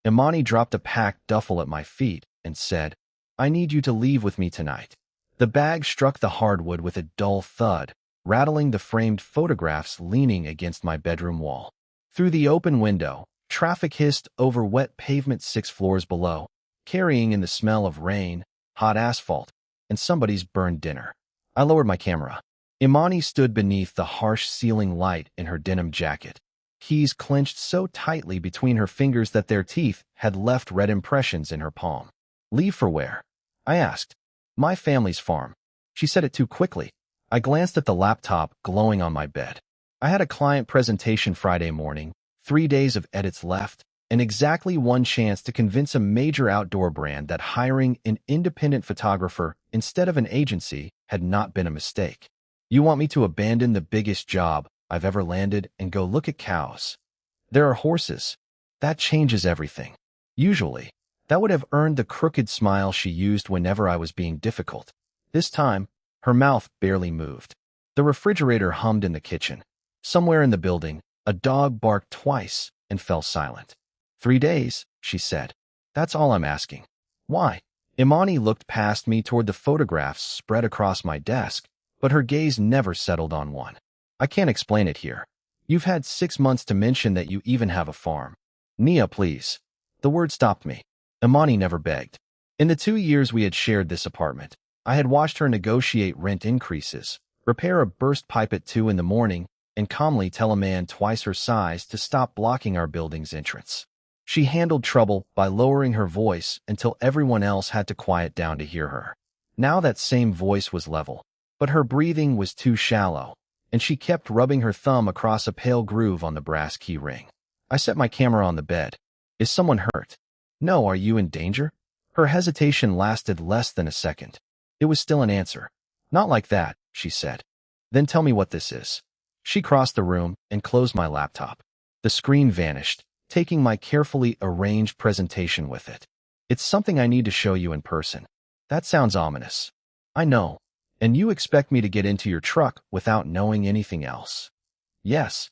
Imani dropped a packed duffel at my feet and said, "I need you to leave with me tonight." The bag struck the hardwood with a dull thud, rattling the framed photographs leaning against my bedroom wall. Through the open window, traffic hissed over wet pavement 6 floors below, carrying in the smell of rain, hot asphalt, and somebody's burned dinner. I lowered my camera. Imani stood beneath the harsh ceiling light in her denim jacket, keys clenched so tightly between her fingers that their teeth had left red impressions in her palm. "Leave for where?" I asked. "My family's farm." She said it too quickly. I glanced at the laptop glowing on my bed. I had a client presentation Friday morning, 3 days of edits left, and exactly one chance to convince a major outdoor brand that hiring an independent photographer instead of an agency had not been a mistake. "You want me to abandon the biggest job I've ever landed and go look at cows? There are horses. That changes everything." Usually, that would have earned the crooked smile she used whenever I was being difficult. This time, her mouth barely moved. The refrigerator hummed in the kitchen. Somewhere in the building, a dog barked twice and fell silent. 3 days, she said. "That's all I'm asking." "Why?" Imani looked past me toward the photographs spread across my desk, but her gaze never settled on one. "I can't explain it here. You've had 6 months to mention that you even have a farm." "Nia, please." The word stopped me. Imani never begged. In the 2 years we had shared this apartment, I had watched her negotiate rent increases, repair a burst pipe at 2 in the morning, and calmly tell a man twice her size to stop blocking our building's entrance. She handled trouble by lowering her voice until everyone else had to quiet down to hear her. Now that same voice was level, but her breathing was too shallow, and she kept rubbing her thumb across a pale groove on the brass key ring. I set my camera on the bed. "Is someone hurt?" "No, are you in danger?" Her hesitation lasted less than a second. It was still an answer. "Not like that," she said. "Then tell me what this is." She crossed the room and closed my laptop. The screen vanished, taking my carefully arranged presentation with it. "It's something I need to show you in person." "That sounds ominous." "I know. And you expect me to get into your truck without knowing anything else?" "Yes."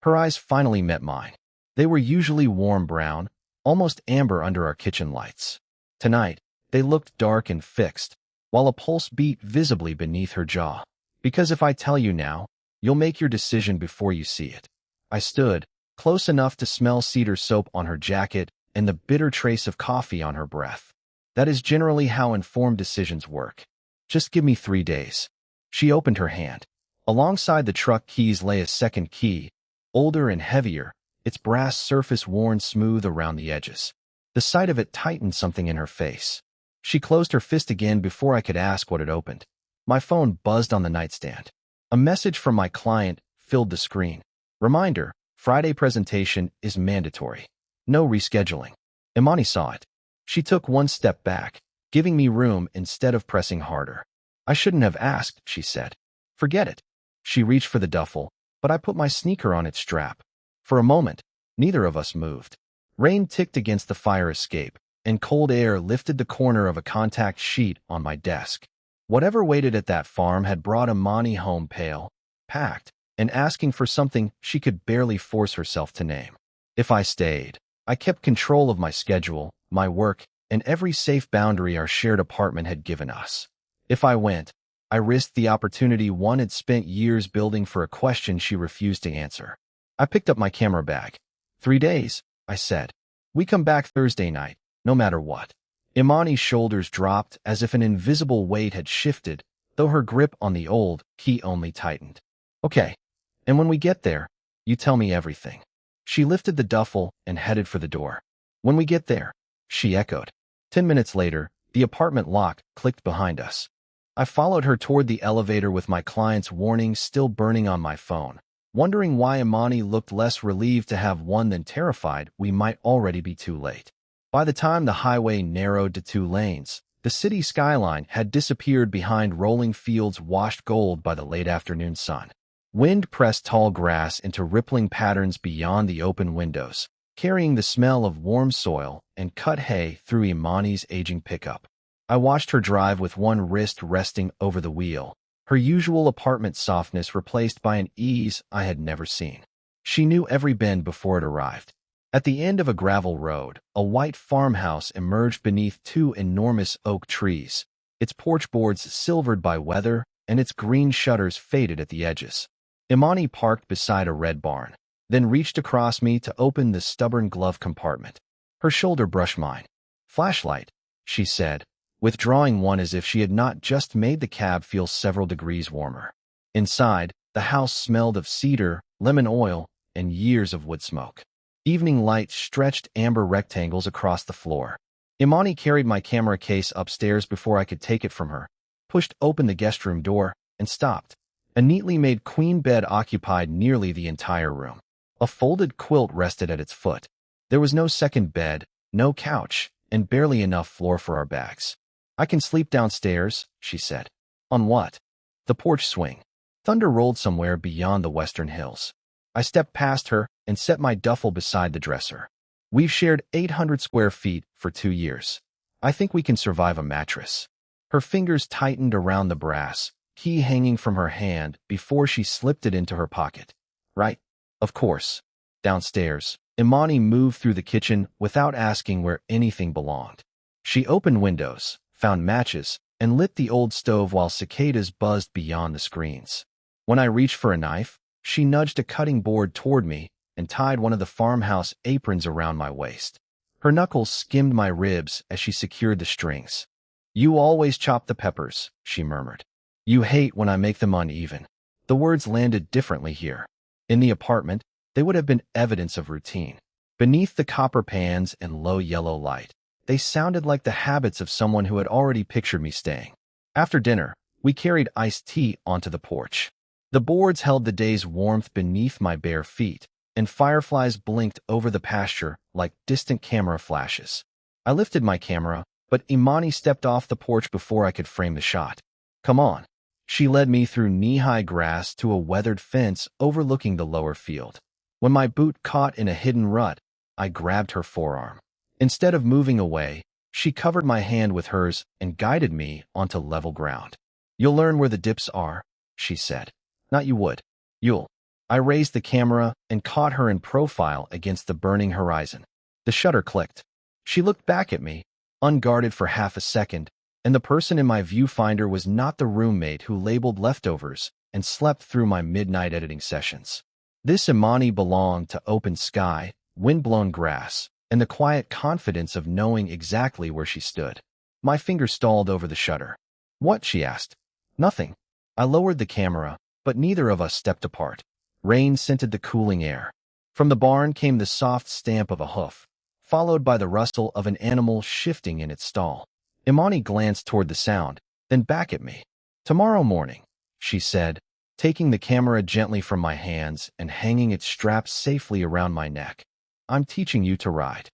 Her eyes finally met mine. They were usually warm brown, almost amber under our kitchen lights. Tonight, they looked dark and fixed, while a pulse beat visibly beneath her jaw. "Because if I tell you now, you'll make your decision before you see it." I stood, close enough to smell cedar soap on her jacket and the bitter trace of coffee on her breath. That is generally how informed decisions work. "Just give me 3 days." She opened her hand. Alongside the truck keys lay a second key, older and heavier, its brass surface worn smooth around the edges. The sight of it tightened something in her face. She closed her fist again before I could ask what it opened. My phone buzzed on the nightstand. A message from my client filled the screen. "Reminder, Friday presentation is mandatory. No rescheduling." Imani saw it. She took one step back, giving me room instead of pressing harder. "I shouldn't have asked," she said. "Forget it." She reached for the duffel, but I put my sneaker on its strap. For a moment, neither of us moved. Rain ticked against the fire escape, and cold air lifted the corner of a contact sheet on my desk. Whatever waited at that farm had brought Imani home pale, packed, and asking for something she could barely force herself to name. If I stayed, I kept control of my schedule, my work, and every safe boundary our shared apartment had given us. If I went, I risked the opportunity one had spent years building for a question she refused to answer. I picked up my camera bag. 3 days, I said. "We come back Thursday night, no matter what." Imani's shoulders dropped as if an invisible weight had shifted, though her grip on the old key only tightened. "Okay. And when we get there, you tell me everything." She lifted the duffel and headed for the door. "When we get there," she echoed. 10 minutes later, the apartment lock clicked behind us. I followed her toward the elevator with my client's warning still burning on my phone, wondering why Imani looked less relieved to have won than terrified we might already be too late. By the time the highway narrowed to 2 lanes, the city skyline had disappeared behind rolling fields washed gold by the late afternoon sun. Wind pressed tall grass into rippling patterns beyond the open windows, carrying the smell of warm soil and cut hay through Imani's aging pickup. I watched her drive with one wrist resting over the wheel, her usual apartment softness replaced by an ease I had never seen. She knew every bend before it arrived. At the end of a gravel road, a white farmhouse emerged beneath two enormous oak trees, its porch boards silvered by weather and its green shutters faded at the edges. Imani parked beside a red barn, then reached across me to open the stubborn glove compartment. Her shoulder brushed mine. "Flashlight," she said, withdrawing one as if she had not just made the cab feel several degrees warmer. Inside, the house smelled of cedar, lemon oil, and years of wood smoke. Evening light stretched amber rectangles across the floor. Imani carried my camera case upstairs before I could take it from her, pushed open the guest room door, and stopped. A neatly made queen bed occupied nearly the entire room. A folded quilt rested at its foot. There was no second bed, no couch, and barely enough floor for our bags. "I can sleep downstairs," she said. "On what?" "The porch swing." Thunder rolled somewhere beyond the western hills. I stepped past her and set my duffel beside the dresser. "We've shared 800 square feet for 2 years. I think we can survive a mattress." Her fingers tightened around the brass, key hanging from her hand before she slipped it into her pocket. "Right. Of course." Downstairs, Imani moved through the kitchen without asking where anything belonged. She opened windows, found matches, and lit the old stove while cicadas buzzed beyond the screens. When I reached for a knife, she nudged a cutting board toward me and tied one of the farmhouse aprons around my waist. Her knuckles skimmed my ribs as she secured the strings. "You always chop the peppers," she murmured. "You hate when I make them uneven." The words landed differently here. In the apartment, they would have been evidence of routine. Beneath the copper pans and low yellow light, they sounded like the habits of someone who had already pictured me staying. After dinner, we carried iced tea onto the porch. The boards held the day's warmth beneath my bare feet, and fireflies blinked over the pasture like distant camera flashes. I lifted my camera, but Imani stepped off the porch before I could frame the shot. "Come on." She led me through knee-high grass to a weathered fence overlooking the lower field. When my boot caught in a hidden rut, I grabbed her forearm. Instead of moving away, she covered my hand with hers and guided me onto level ground. "You'll learn where the dips are," she said. "Not you would. You'll." I raised the camera and caught her in profile against the burning horizon. The shutter clicked. She looked back at me, unguarded for half a second, and the person in my viewfinder was not the roommate who labeled leftovers and slept through my midnight editing sessions. This Imani belonged to open sky, wind-blown grass, and the quiet confidence of knowing exactly where she stood. My finger stalled over the shutter. "What?" she asked. "Nothing." I lowered the camera, but neither of us stepped apart. Rain scented the cooling air. From the barn came the soft stamp of a hoof, followed by the rustle of an animal shifting in its stall. Imani glanced toward the sound, then back at me. "Tomorrow morning," she said, taking the camera gently from my hands and hanging its strap safely around my neck. "I'm teaching you to ride."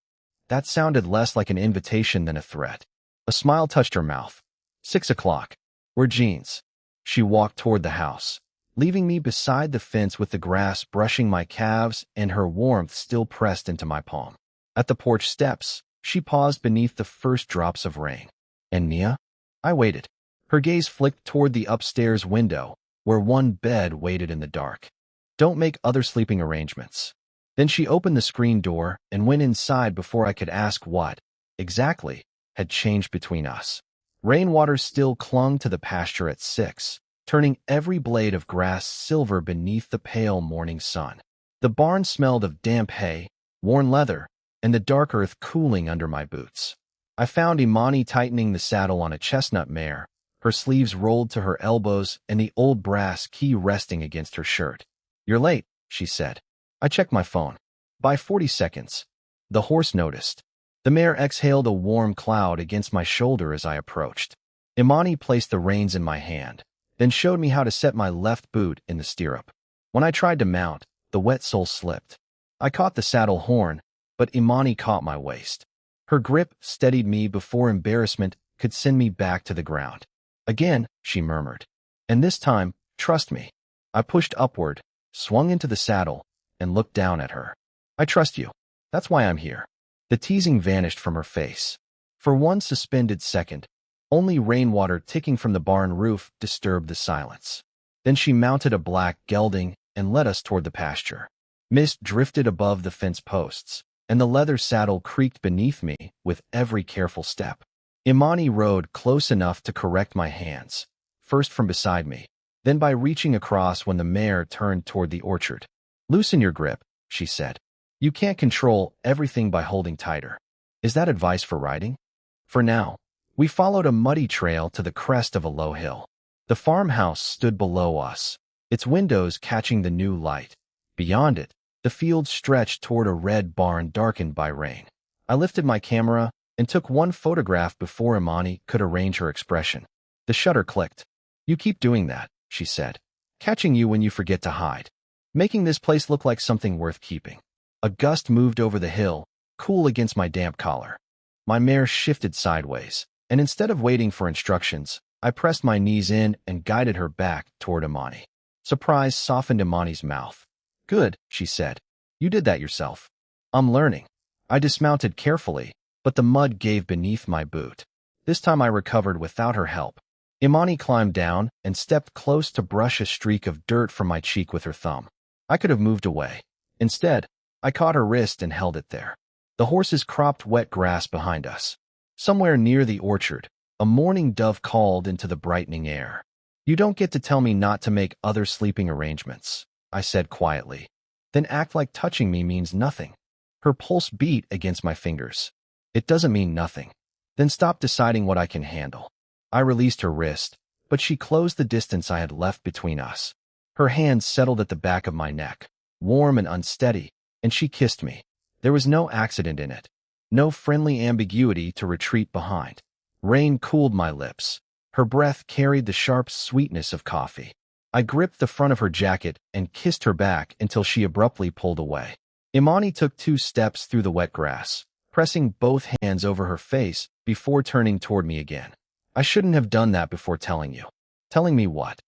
That sounded less like an invitation than a threat. A smile touched her mouth. 6 o'clock. We're jeans." She walked toward the house, leaving me beside the fence with the grass brushing my calves and her warmth still pressed into my palm. At the porch steps, she paused beneath the first drops of rain. "And Nia?" I waited. Her gaze flicked toward the upstairs window, where one bed waited in the dark. "Don't make other sleeping arrangements." Then she opened the screen door and went inside before I could ask what, exactly, had changed between us. Rainwater still clung to the pasture at 6, turning every blade of grass silver beneath the pale morning sun. The barn smelled of damp hay, worn leather, and the dark earth cooling under my boots. I found Imani tightening the saddle on a chestnut mare, her sleeves rolled to her elbows and the old brass key resting against her shirt. "You're late," she said. I checked my phone. By 40 seconds, the horse noticed. The mare exhaled a warm cloud against my shoulder as I approached. Imani placed the reins in my hand, then showed me how to set my left boot in the stirrup. When I tried to mount, the wet sole slipped. I caught the saddle horn, but Imani caught my waist. Her grip steadied me before embarrassment could send me back to the ground. "Again," she murmured. "And this time, trust me." I pushed upward, swung into the saddle, and looked down at her. "I trust you. That's why I'm here." The teasing vanished from her face. For one suspended second, only rainwater ticking from the barn roof disturbed the silence. Then she mounted a black gelding and led us toward the pasture. Mist drifted above the fence posts. and the leather saddle creaked beneath me with every careful step. Imani rode close enough to correct my hands, first from beside me, then by reaching across when the mare turned toward the orchard. "Loosen your grip," she said. "You can't control everything by holding tighter." Is that advice for riding? For now. We followed a muddy trail to the crest of a low hill. The farmhouse stood below us, its windows catching the new light. Beyond it, the field stretched toward a red barn darkened by rain. I lifted my camera and took one photograph before Imani could arrange her expression. The shutter clicked. "You keep doing that," she said, "catching you when you forget to hide, making this place look like something worth keeping." A gust moved over the hill, cool against my damp collar. My mare shifted sideways, and instead of waiting for instructions, I pressed my knees in and guided her back toward Imani. Surprise softened Imani's mouth. "Good," she said. "You did that yourself." "I'm learning." I dismounted carefully, but the mud gave beneath my boot. This time I recovered without her help. Imani climbed down and stepped close to brush a streak of dirt from my cheek with her thumb. I could have moved away. Instead, I caught her wrist and held it there. The horses cropped wet grass behind us. Somewhere near the orchard, a mourning dove called into the brightening air. "You don't get to tell me not to make other sleeping arrangements," I said quietly. "Then act like touching me means nothing." Her pulse beat against my fingers. "It doesn't mean nothing." "Then stop deciding what I can handle." I released her wrist, but she closed the distance I had left between us. Her hand settled at the back of my neck, warm and unsteady, and she kissed me. There was no accident in it, no friendly ambiguity to retreat behind. Rain cooled my lips. Her breath carried the sharp sweetness of coffee. I gripped the front of her jacket and kissed her back until she abruptly pulled away. Imani took 2 steps through the wet grass, pressing both hands over her face before turning toward me again. "I shouldn't have done that before telling you." "Telling me what?"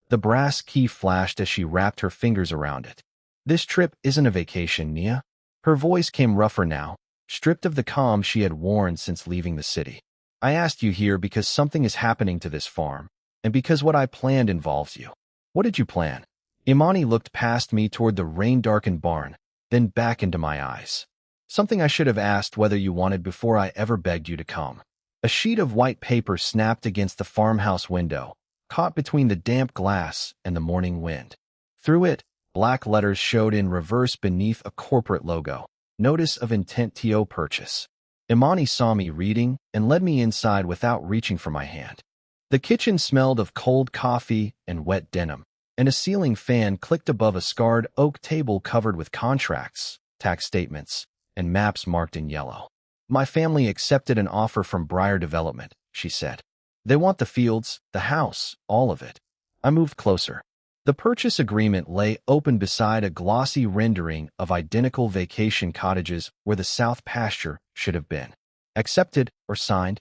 The brass key flashed as she wrapped her fingers around it. "This trip isn't a vacation, Nia." Her voice came rougher now, stripped of the calm she had worn since leaving the city. "I asked you here because something is happening to this farm, and because what I planned involves you." "What did you plan?" Imani looked past me toward the rain-darkened barn, then back into my eyes. "Something I should have asked whether you wanted before I ever begged you to come." A sheet of white paper snapped against the farmhouse window, caught between the damp glass and the morning wind. Through it, black letters showed in reverse beneath a corporate logo. "Notice of intent to purchase." Imani saw me reading and led me inside without reaching for my hand. The kitchen smelled of cold coffee and wet denim, and a ceiling fan clicked above a scarred oak table covered with contracts, tax statements, and maps marked in yellow. "My family accepted an offer from Briar Development," she said. "They want the fields, the house, all of it." I moved closer. The purchase agreement lay open beside a glossy rendering of identical vacation cottages where the south pasture should have been. "Accepted or signed?"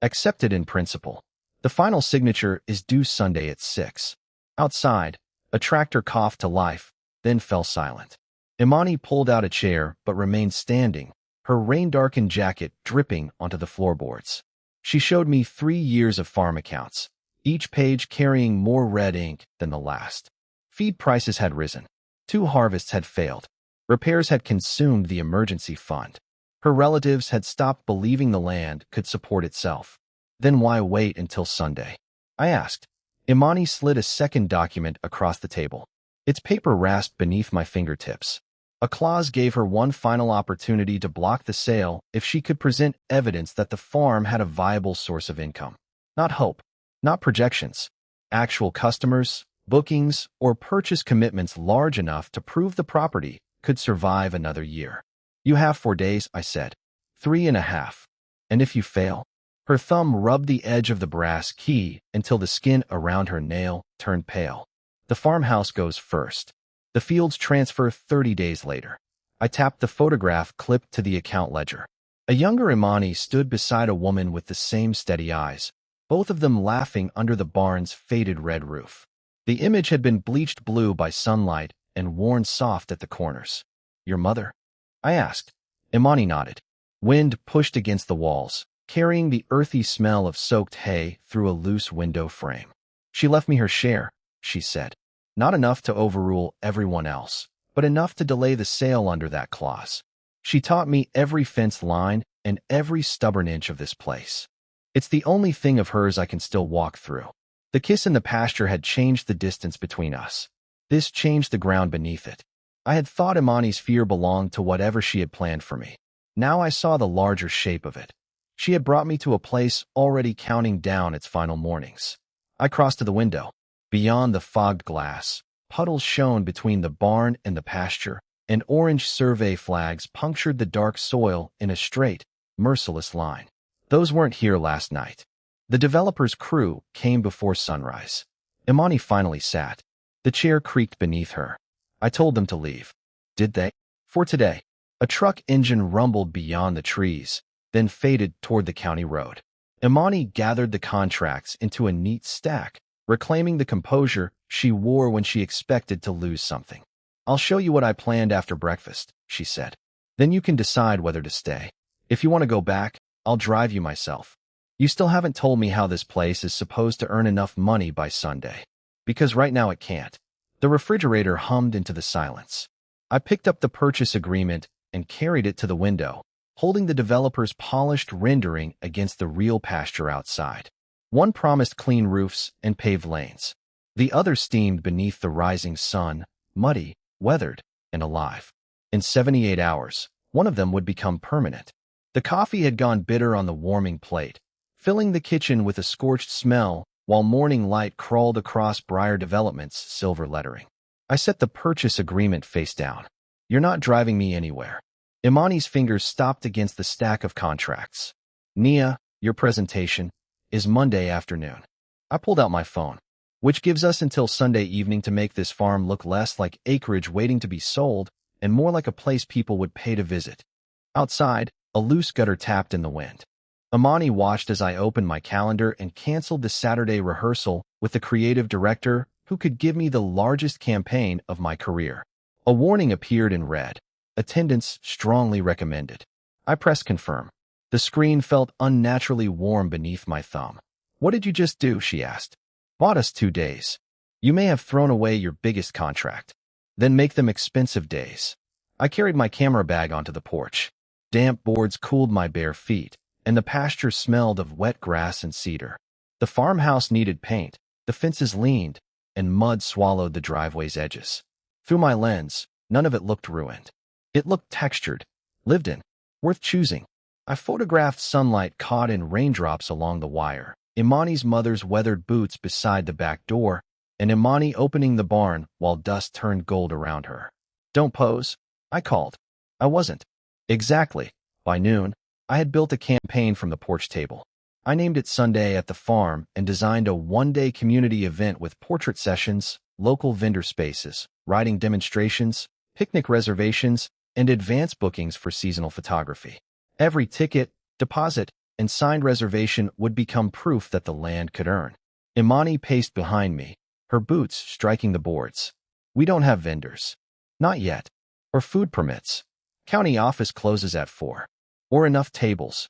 "Accepted in principle. The final signature is due Sunday at 6. Outside, a tractor coughed to life, then fell silent. Imani pulled out a chair but remained standing, her rain-darkened jacket dripping onto the floorboards. She showed me 3 years of farm accounts, each page carrying more red ink than the last. Feed prices had risen. 2 harvests had failed. Repairs had consumed the emergency fund. Her relatives had stopped believing the land could support itself. Then why wait until Sunday? I asked. Imani slid a second document across the table. Its paper rasped beneath my fingertips. A clause gave her one final opportunity to block the sale if she could present evidence that the farm had a viable source of income. Not hope, not projections. Actual customers, bookings, or purchase commitments large enough to prove the property could survive another year. "You have 4 days," I said. 3.5. "And if you fail?" Her thumb rubbed the edge of the brass key until the skin around her nail turned pale. "The farmhouse goes first. The fields transfer 30 days later." I tapped the photograph clipped to the account ledger. A younger Imani stood beside a woman with the same steady eyes, both of them laughing under the barn's faded red roof. The image had been bleached blue by sunlight and worn soft at the corners. "Your mother?" I asked. Imani nodded. Wind pushed against the walls, carrying the earthy smell of soaked hay through a loose window frame. "She left me her share," she said. "Not enough to overrule everyone else, but enough to delay the sale under that clause." She taught me every fence line and every stubborn inch of this place. It's the only thing of hers I can still walk through. The kiss in the pasture had changed the distance between us. This changed the ground beneath it. I had thought Imani's fear belonged to whatever she had planned for me. Now I saw the larger shape of it. She had brought me to a place already counting down its final mornings. I crossed to the window. Beyond the fogged glass, puddles shone between the barn and the pasture, and orange survey flags punctured the dark soil in a straight, merciless line. Those weren't here last night. The developer's crew came before sunrise. Imani finally sat. The chair creaked beneath her. I told them to leave. Did they? For today. A truck engine rumbled beyond the trees, then faded toward the county road. Imani gathered the contracts into a neat stack, reclaiming the composure she wore when she expected to lose something. I'll show you what I planned after breakfast, she said. Then you can decide whether to stay. If you want to go back, I'll drive you myself. You still haven't told me how this place is supposed to earn enough money by Sunday. Because right now it can't. The refrigerator hummed into the silence. I picked up the purchase agreement and carried it to the window, holding the developer's polished rendering against the real pasture outside. One promised clean roofs and paved lanes. The other steamed beneath the rising sun, muddy, weathered, and alive. In 78 hours, one of them would become permanent. The coffee had gone bitter on the warming plate, filling the kitchen with a scorched smell while morning light crawled across Briar Development's silver lettering. I set the purchase agreement face down. You're not driving me anywhere. Imani's fingers stopped against the stack of contracts. Nia, your presentation is Monday afternoon. I pulled out my phone, which gives us until Sunday evening to make this farm look less like acreage waiting to be sold and more like a place people would pay to visit. Outside, a loose gutter tapped in the wind. Imani watched as I opened my calendar and canceled the Saturday rehearsal with the creative director who could give me the largest campaign of my career. A warning appeared in red. Attendance strongly recommended. I pressed confirm. The screen felt unnaturally warm beneath my thumb. What did you just do? She asked. Bought us 2 days. You may have thrown away your biggest contract. Then make them expensive days. I carried my camera bag onto the porch. Damp boards cooled my bare feet, and the pasture smelled of wet grass and cedar. The farmhouse needed paint, the fences leaned, and mud swallowed the driveway's edges. Through my lens, none of it looked ruined. It looked textured, lived in, worth choosing. I photographed sunlight caught in raindrops along the wire, Imani's mother's weathered boots beside the back door, and Imani opening the barn while dust turned gold around her. Don't pose, I called. I wasn't. Exactly. By noon, I had built a campaign from the porch table. I named it Sunday at the Farm and designed a one-day community event with portrait sessions, local vendor spaces, riding demonstrations, picnic reservations, and advance bookings for seasonal photography. Every ticket, deposit, and signed reservation would become proof that the land could earn. Imani paced behind me, her boots striking the boards. We don't have vendors. Not yet. Or food permits. County office closes at 4. Or enough tables.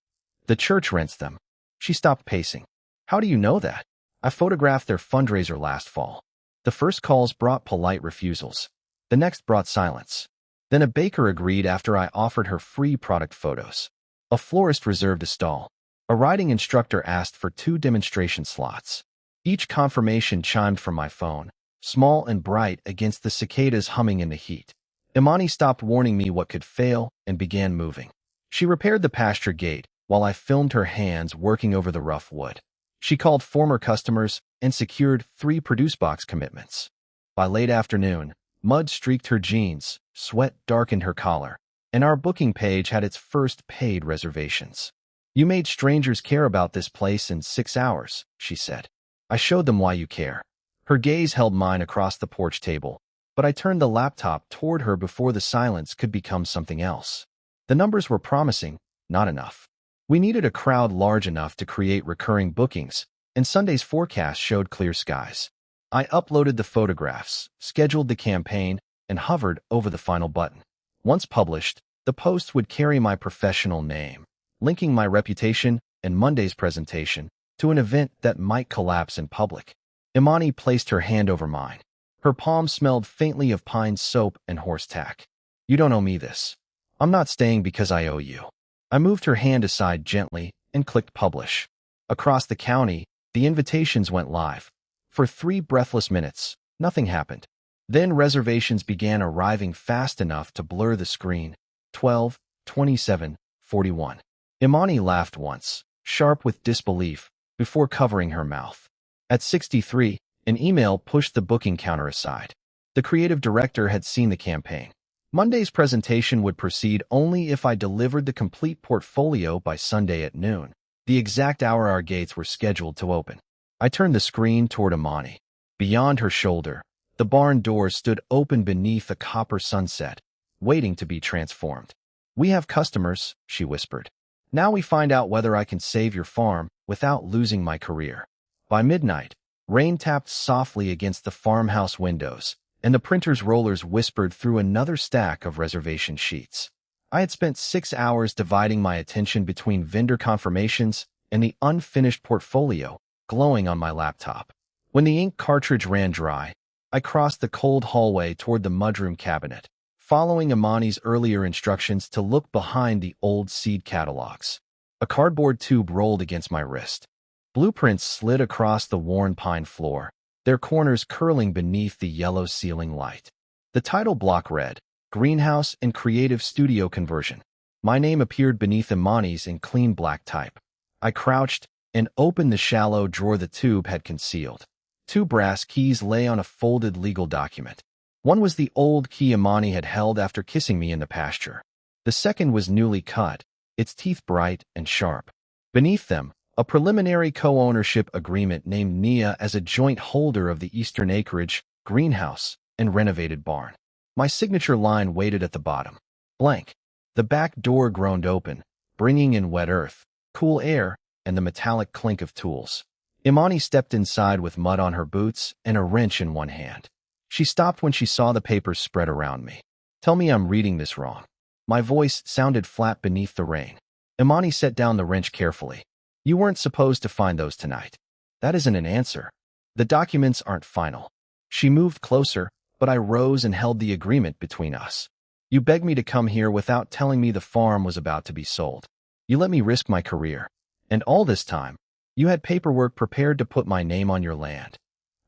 The church rents them. She stopped pacing. How do you know that? I photographed their fundraiser last fall. The first calls brought polite refusals. The next brought silence. Then a baker agreed after I offered her free product photos. A florist reserved a stall. A riding instructor asked for 2 demonstration slots. Each confirmation chimed from my phone, small and bright against the cicadas humming in the heat. Imani stopped warning me what could fail and began moving. She repaired the pasture gate while I filmed her hands working over the rough wood. She called former customers and secured 3 produce box commitments. By late afternoon, mud streaked her jeans, sweat darkened her collar, and our booking page had its first paid reservations. You made strangers care about this place in 6 hours, she said. I showed them why you care. Her gaze held mine across the porch table, but I turned the laptop toward her before the silence could become something else. The numbers were promising, not enough. We needed a crowd large enough to create recurring bookings, and Sunday's forecast showed clear skies. I uploaded the photographs, scheduled the campaign, and hovered over the final button. Once published, the post would carry my professional name, linking my reputation and Monday's presentation to an event that might collapse in public. Imani placed her hand over mine. Her palm smelled faintly of pine soap and horse tack. You don't owe me this. I'm not staying because I owe you. I moved her hand aside gently and clicked publish. Across the county, the invitations went live. For 3 breathless minutes, nothing happened. Then reservations began arriving fast enough to blur the screen. 12, 27, 41. Imani laughed once, sharp with disbelief, before covering her mouth. At 63, an email pushed the booking counter aside. The creative director had seen the campaign. Monday's presentation would proceed only if I delivered the complete portfolio by Sunday at noon, the exact hour our gates were scheduled to open. I turned the screen toward Imani. Beyond her shoulder, the barn door stood open beneath a copper sunset, waiting to be transformed. "We have customers," she whispered. "Now we find out whether I can save your farm without losing my career." By midnight, rain tapped softly against the farmhouse windows, and the printer's rollers whispered through another stack of reservation sheets. I had spent 6 hours dividing my attention between vendor confirmations and the unfinished portfolio glowing on my laptop. When the ink cartridge ran dry, I crossed the cold hallway toward the mudroom cabinet, following Imani's earlier instructions to look behind the old seed catalogs. A cardboard tube rolled against my wrist. Blueprints slid across the worn pine floor, their corners curling beneath the yellow ceiling light. The title block read, "Greenhouse and Creative Studio Conversion." My name appeared beneath Imani's in clean black type. I crouched and opened the shallow drawer the tube had concealed. 2 brass keys lay on a folded legal document. One was the old key Imani had held after kissing me in the pasture. The second was newly cut, its teeth bright and sharp. Beneath them, a preliminary co-ownership agreement named Nia as a joint holder of the eastern acreage, greenhouse, and renovated barn. My signature line waited at the bottom. Blank. The back door groaned open, bringing in wet earth, cool air, and the metallic clink of tools. Imani stepped inside with mud on her boots and a wrench in one hand. She stopped when she saw the papers spread around me. "Tell me I'm reading this wrong." My voice sounded flat beneath the rain. Imani set down the wrench carefully. "You weren't supposed to find those tonight. That isn't an answer. The documents aren't final." She moved closer, but I rose and held the agreement between us. "You begged me to come here without telling me the farm was about to be sold. You let me risk my career. And all this time, you had paperwork prepared to put my name on your land.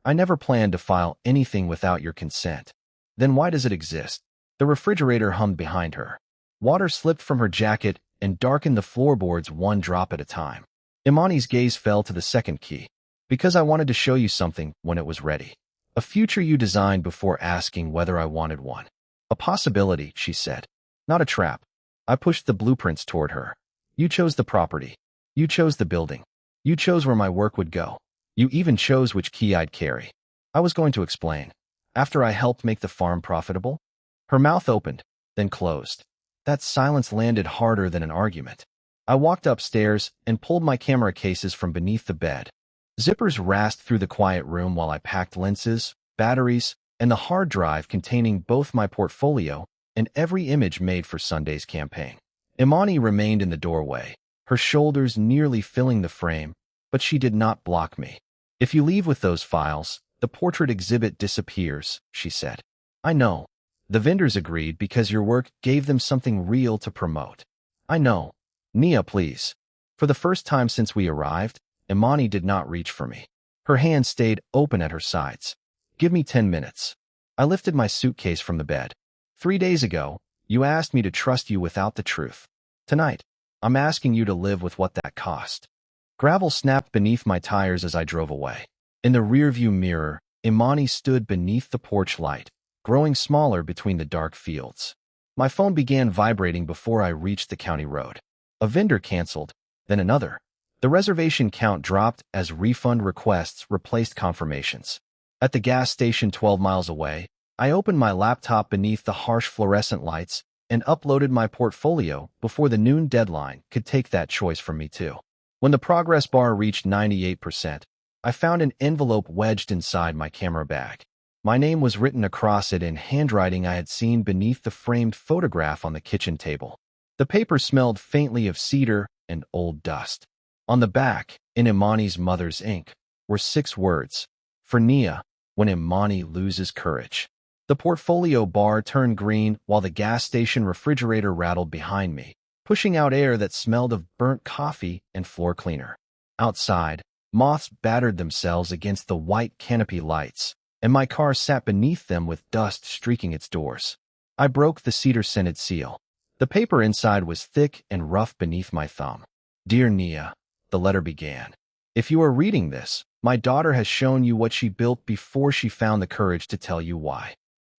I never planned to file anything without your consent. Then why does it exist?" The refrigerator hummed behind her. Water slipped from her jacket and darkened the floorboards one drop at a time. Imani's gaze fell to the second key. "Because I wanted to show you something when it was ready. A future you designed before asking whether I wanted one. A possibility," she said. "Not a trap." I pushed the blueprints toward her. "You chose the property. You chose the building. You chose where my work would go. You even chose which key I'd carry." I was going to explain. "After I helped make the farm profitable?" Her mouth opened, then closed. That silence landed harder than an argument. I walked upstairs and pulled my camera cases from beneath the bed. Zippers rasped through the quiet room while I packed lenses, batteries, and the hard drive containing both my portfolio and every image made for Sunday's campaign. Imani remained in the doorway, her shoulders nearly filling the frame, but she did not block me. "If you leave with those files, the portrait exhibit disappears," she said. "I know. The vendors agreed because your work gave them something real to promote." "I know. Nia, please." For the first time since we arrived, Imani did not reach for me. Her hands stayed open at her sides. "Give me 10 minutes." I lifted my suitcase from the bed. 3 days ago, you asked me to trust you without the truth. Tonight, I'm asking you to live with what that cost. Gravel snapped beneath my tires as I drove away. In the rearview mirror, Imani stood beneath the porch light, growing smaller between the dark fields. My phone began vibrating before I reached the county road. A vendor canceled, then another. The reservation count dropped as refund requests replaced confirmations. At the gas station 12 miles away, I opened my laptop beneath the harsh fluorescent lights and uploaded my portfolio before the noon deadline could take that choice from me too. When the progress bar reached 98%, I found an envelope wedged inside my camera bag. My name was written across it in handwriting I had seen beneath the framed photograph on the kitchen table. The paper smelled faintly of cedar and old dust. On the back, in Imani's mother's ink, were 6 words: "For Nia, when Imani loses courage." The portfolio bar turned green while the gas station refrigerator rattled behind me, pushing out air that smelled of burnt coffee and floor cleaner. Outside, moths battered themselves against the white canopy lights, and my car sat beneath them with dust streaking its doors. I broke the cedar-scented seal. The paper inside was thick and rough beneath my thumb. "Dear Nia," the letter began. "If you are reading this, my daughter has shown you what she built before she found the courage to tell you why."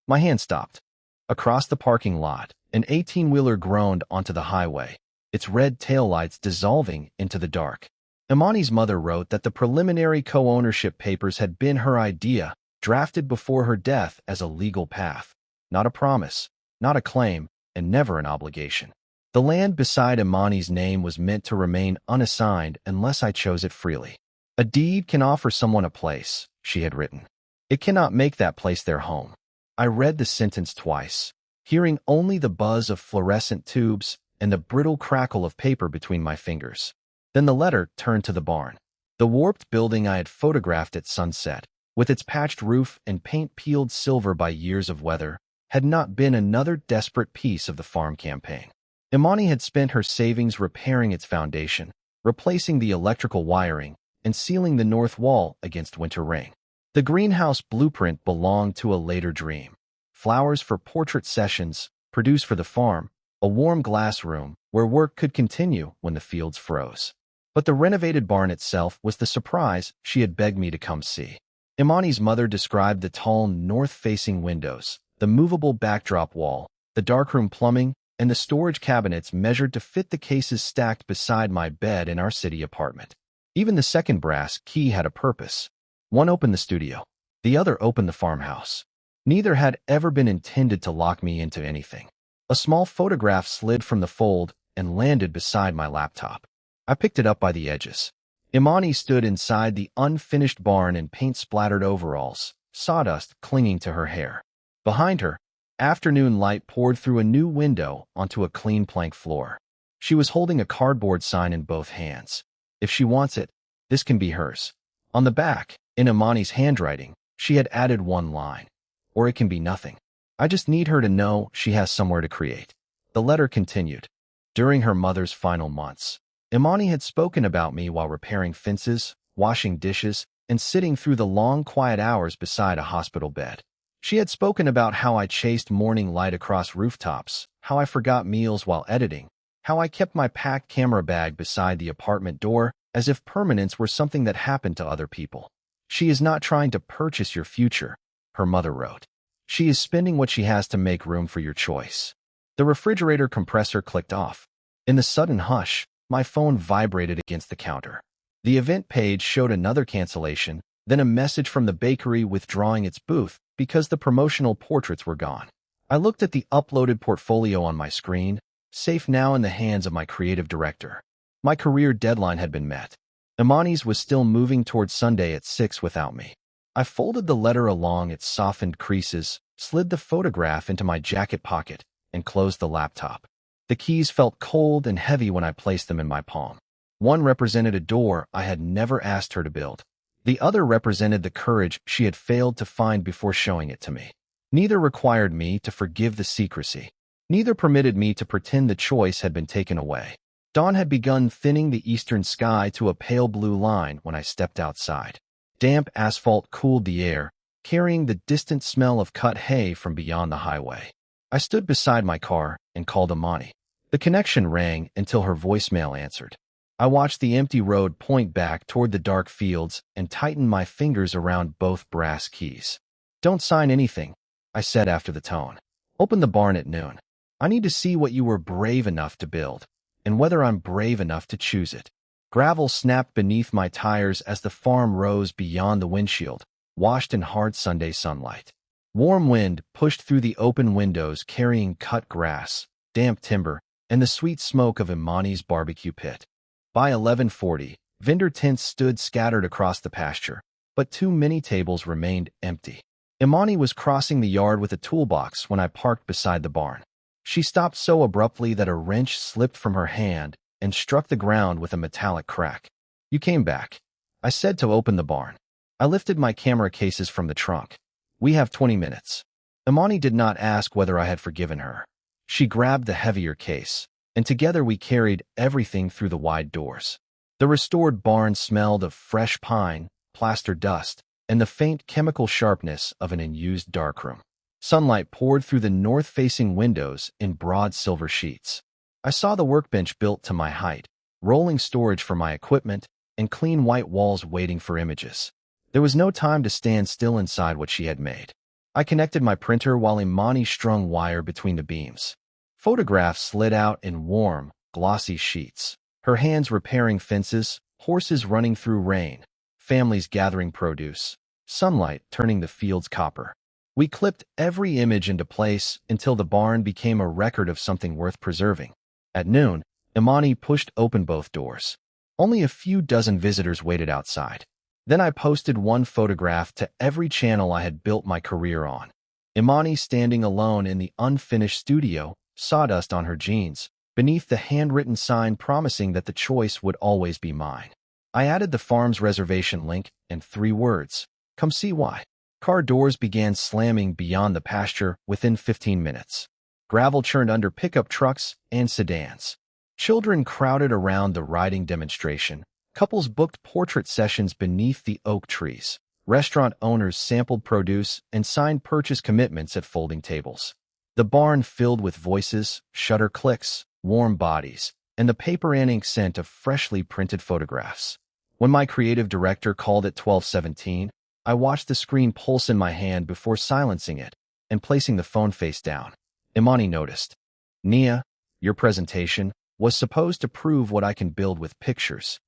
My hand stopped. Across the parking lot, an 18-wheeler groaned onto the highway, its red taillights dissolving into the dark. Imani's mother wrote that the preliminary co-ownership papers had been her idea, drafted before her death as a legal path. Not a promise, not a claim, and never an obligation. The land beside Imani's name was meant to remain unassigned unless I chose it freely. "A deed can offer someone a place," she had written. "It cannot make that place their home." I read the sentence twice, hearing only the buzz of fluorescent tubes and the brittle crackle of paper between my fingers. Then the letter turned to the barn. The warped building I had photographed at sunset, with its patched roof and paint peeled silver by years of weather, had not been another desperate piece of the farm campaign. Imani had spent her savings repairing its foundation, replacing the electrical wiring, and sealing the north wall against winter rain. The greenhouse blueprint belonged to a later dream. Flowers for portrait sessions, produce for the farm, a warm glass room where work could continue when the fields froze. But the renovated barn itself was the surprise she had begged me to come see. Imani's mother described the tall north-facing windows, the movable backdrop wall, the darkroom plumbing, and the storage cabinets measured to fit the cases stacked beside my bed in our city apartment. Even the second brass key had a purpose. One opened the studio, the other opened the farmhouse. Neither had ever been intended to lock me into anything. A small photograph slid from the fold and landed beside my laptop. I picked it up by the edges. Imani stood inside the unfinished barn in paint-splattered overalls, sawdust clinging to her hair. Behind her, afternoon light poured through a new window onto a clean plank floor. She was holding a cardboard sign in both hands. "If she wants it, this can be hers." On the back, in Imani's handwriting, she had added one line. "Or it can be nothing. I just need her to know she has somewhere to create." The letter continued. During her mother's final months, Imani had spoken about me while repairing fences, washing dishes, and sitting through the long, quiet hours beside a hospital bed. She had spoken about how I chased morning light across rooftops, how I forgot meals while editing, how I kept my packed camera bag beside the apartment door as if permanence were something that happened to other people. "She is not trying to purchase your future," her mother wrote. "She is spending what she has to make room for your choice." The refrigerator compressor clicked off. In the sudden hush, my phone vibrated against the counter. The event page showed another cancellation, then a message from the bakery withdrawing its booth because the promotional portraits were gone. I looked at the uploaded portfolio on my screen, safe now in the hands of my creative director. My career deadline had been met. Imani's was still moving towards Sunday at 6 without me. I folded the letter along its softened creases, slid the photograph into my jacket pocket, and closed the laptop. The keys felt cold and heavy when I placed them in my palm. One represented a door I had never asked her to build. The other represented the courage she had failed to find before showing it to me. Neither required me to forgive the secrecy. Neither permitted me to pretend the choice had been taken away. Dawn had begun thinning the eastern sky to a pale blue line when I stepped outside. Damp asphalt cooled the air, carrying the distant smell of cut hay from beyond the highway. I stood beside my car and called Imani. The connection rang until her voicemail answered. I watched the empty road point back toward the dark fields and tightened my fingers around both brass keys. "Don't sign anything," I said after the tone. "Open the barn at noon. I need to see what you were brave enough to build, and whether I'm brave enough to choose it." Gravel snapped beneath my tires as the farm rose beyond the windshield, washed in hard Sunday sunlight. Warm wind pushed through the open windows carrying cut grass, damp timber, and the sweet smoke of Imani's barbecue pit. By 11:40, vendor tents stood scattered across the pasture, but too many tables remained empty. Imani was crossing the yard with a toolbox when I parked beside the barn. She stopped so abruptly that a wrench slipped from her hand and struck the ground with a metallic crack. "You came back," I said to open the barn. I lifted my camera cases from the trunk. "We have 20 minutes. Imani did not ask whether I had forgiven her. She grabbed the heavier case, and together we carried everything through the wide doors. The restored barn smelled of fresh pine, plaster dust, and the faint chemical sharpness of an unused darkroom. Sunlight poured through the north-facing windows in broad silver sheets. I saw the workbench built to my height, rolling storage for my equipment, and clean white walls waiting for images. There was no time to stand still inside what she had made. I connected my printer while Imani strung wire between the beams. Photographs slid out in warm, glossy sheets. Her hands repairing fences, horses running through rain, families gathering produce, sunlight turning the fields copper. We clipped every image into place until the barn became a record of something worth preserving. At noon, Imani pushed open both doors. Only a few dozen visitors waited outside. Then I posted one photograph to every channel I had built my career on. Imani standing alone in the unfinished studio, sawdust on her jeans, beneath the handwritten sign promising that the choice would always be mine. I added the farm's reservation link and 3 words. Come see why. Car doors began slamming beyond the pasture within 15 minutes. Gravel churned under pickup trucks and sedans. Children crowded around the riding demonstration. Couples booked portrait sessions beneath the oak trees. Restaurant owners sampled produce and signed purchase commitments at folding tables. The barn filled with voices, shutter clicks, warm bodies, and the paper and ink scent of freshly printed photographs. When my creative director called at 12:17, I watched the screen pulse in my hand before silencing it and placing the phone face down. Imani noticed. Nia, your presentation was supposed to prove what I can build with pictures.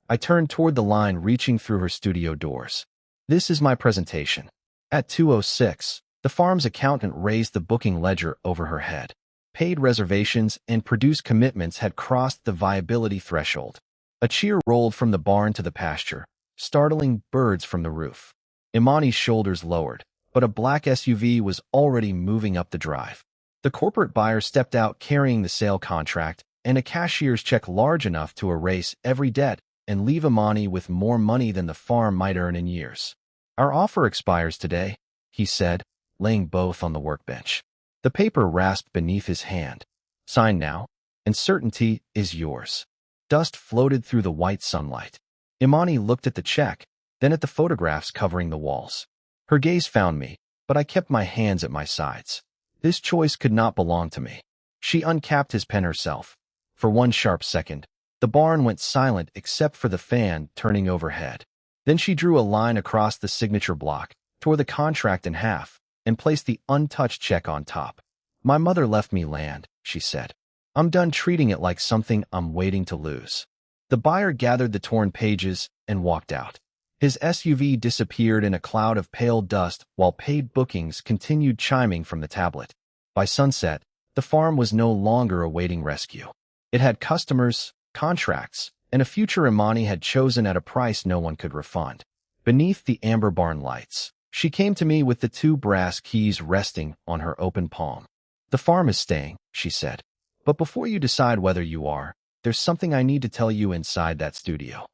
I turned toward the line reaching through her studio doors. This is my presentation. At 2:06, the farm's accountant raised the booking ledger over her head. Paid reservations and produced commitments had crossed the viability threshold. A cheer rolled from the barn to the pasture, startling birds from the roof. Imani's shoulders lowered, but a black SUV was already moving up the drive. The corporate buyer stepped out carrying the sale contract and a cashier's check large enough to erase every debt and leave Imani with more money than the farm might earn in years. Our offer expires today, he said, laying both on the workbench. The paper rasped beneath his hand. Sign now, and certainty is yours. Dust floated through the white sunlight. Imani looked at the check, then at the photographs covering the walls. Her gaze found me, but I kept my hands at my sides. This choice could not belong to me. She uncapped his pen herself. For one sharp second, the barn went silent except for the fan turning overhead. Then she drew a line across the signature block, tore the contract in half, and placed the untouched check on top. My mother left me land, she said. I'm done treating it like something I'm waiting to lose. The buyer gathered the torn pages and walked out. His SUV disappeared in a cloud of pale dust while paid bookings continued chiming from the tablet. By sunset, the farm was no longer awaiting rescue. It had customers, contracts, and a future Imani had chosen at a price no one could refund. Beneath the amber barn lights, she came to me with the 2 brass keys resting on her open palm. The farm is staying, she said. But before you decide whether you are, there's something I need to tell you inside that studio.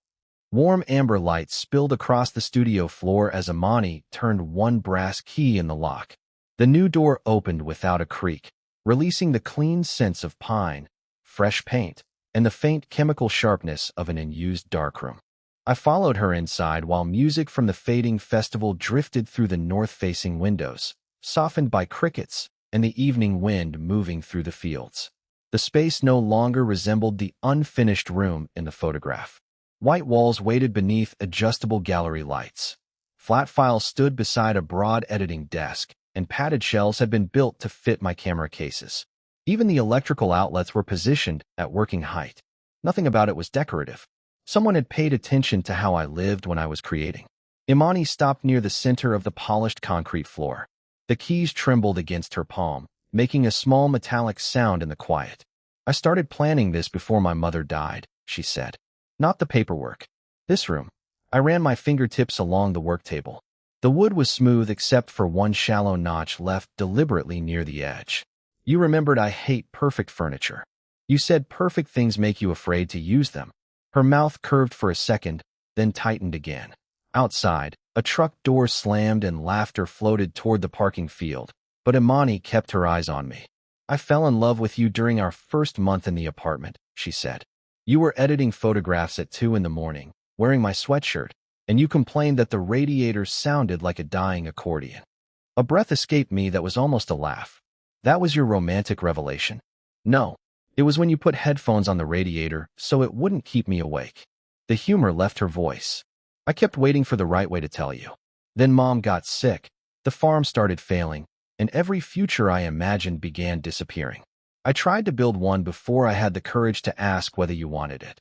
Warm amber light spilled across the studio floor as Imani turned 1 brass key in the lock. The new door opened without a creak, releasing the clean scents of pine, fresh paint, and the faint chemical sharpness of an unused darkroom. I followed her inside while music from the fading festival drifted through the north-facing windows, softened by crickets and the evening wind moving through the fields. The space no longer resembled the unfinished room in the photograph. White walls waited beneath adjustable gallery lights. Flat files stood beside a broad editing desk, and padded shelves had been built to fit my camera cases. Even the electrical outlets were positioned at working height. Nothing about it was decorative. Someone had paid attention to how I lived when I was creating. Imani stopped near the center of the polished concrete floor. The keys trembled against her palm, making a small metallic sound in the quiet. I started planning this before my mother died, she said. Not the paperwork. This room. I ran my fingertips along the work table. The wood was smooth except for one shallow notch left deliberately near the edge. You remembered I hate perfect furniture. You said perfect things make you afraid to use them. Her mouth curved for a second, then tightened again. Outside, a truck door slammed and laughter floated toward the parking field, But Imani kept her eyes on me. I fell in love with you during our first month in the apartment, she said. You were editing photographs at 2 in the morning, wearing my sweatshirt, and you complained that the radiator sounded like a dying accordion. A breath escaped me that was almost a laugh. That was your romantic revelation? No, it was when you put headphones on the radiator so it wouldn't keep me awake. The humor left her voice. I kept waiting for the right way to tell you. Then Mom got sick, the farm started failing, and every future I imagined began disappearing. I tried to build one before I had the courage to ask whether you wanted it.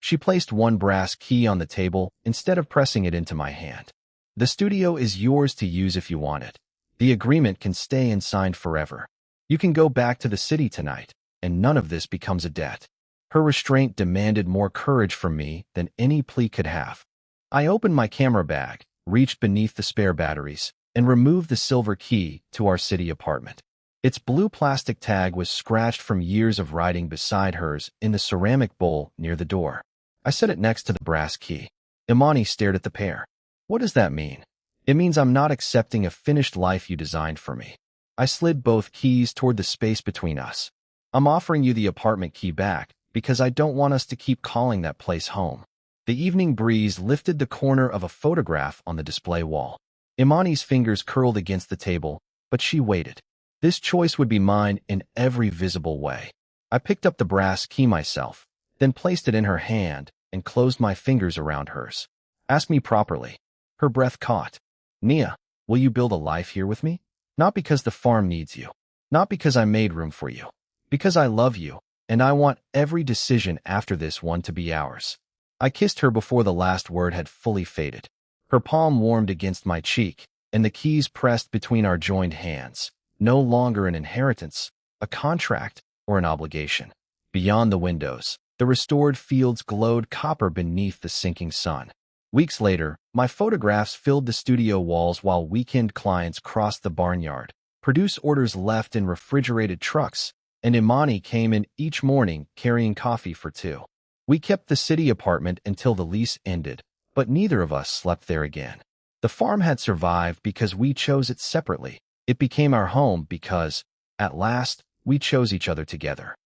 She placed one brass key on the table instead of pressing it into my hand. The studio is yours to use if you want it. The agreement can stay unsigned forever. You can go back to the city tonight, and none of this becomes a debt. Her restraint demanded more courage from me than any plea could have. I opened my camera bag, reached beneath the spare batteries, and removed the silver key to our city apartment. Its blue plastic tag was scratched from years of writing beside hers in the ceramic bowl near the door. I set it next to the brass key. Imani stared at the pair. What does that mean? It means I'm not accepting a finished life you designed for me. I slid both keys toward the space between us. I'm offering you the apartment key back because I don't want us to keep calling that place home. The evening breeze lifted the corner of a photograph on the display wall. Imani's fingers curled against the table, but she waited. This choice would be mine in every visible way. I picked up the brass key myself, then placed it in her hand and closed my fingers around hers. Ask me properly. Her breath caught. Nia, will you build a life here with me? Not because the farm needs you. Not because I made room for you. Because I love you, and I want every decision after this one to be ours. I kissed her before the last word had fully faded. Her palm warmed against my cheek, and the keys pressed between our joined hands. No longer an inheritance, a contract, or an obligation. Beyond the windows, the restored fields glowed copper beneath the sinking sun. Weeks later, my photographs filled the studio walls while weekend clients crossed the barnyard. Produce orders left in refrigerated trucks, and Imani came in each morning carrying coffee for 2. We kept the city apartment until the lease ended, but neither of us slept there again. The farm had survived because we chose it separately. It became our home because, at last, we chose each other together.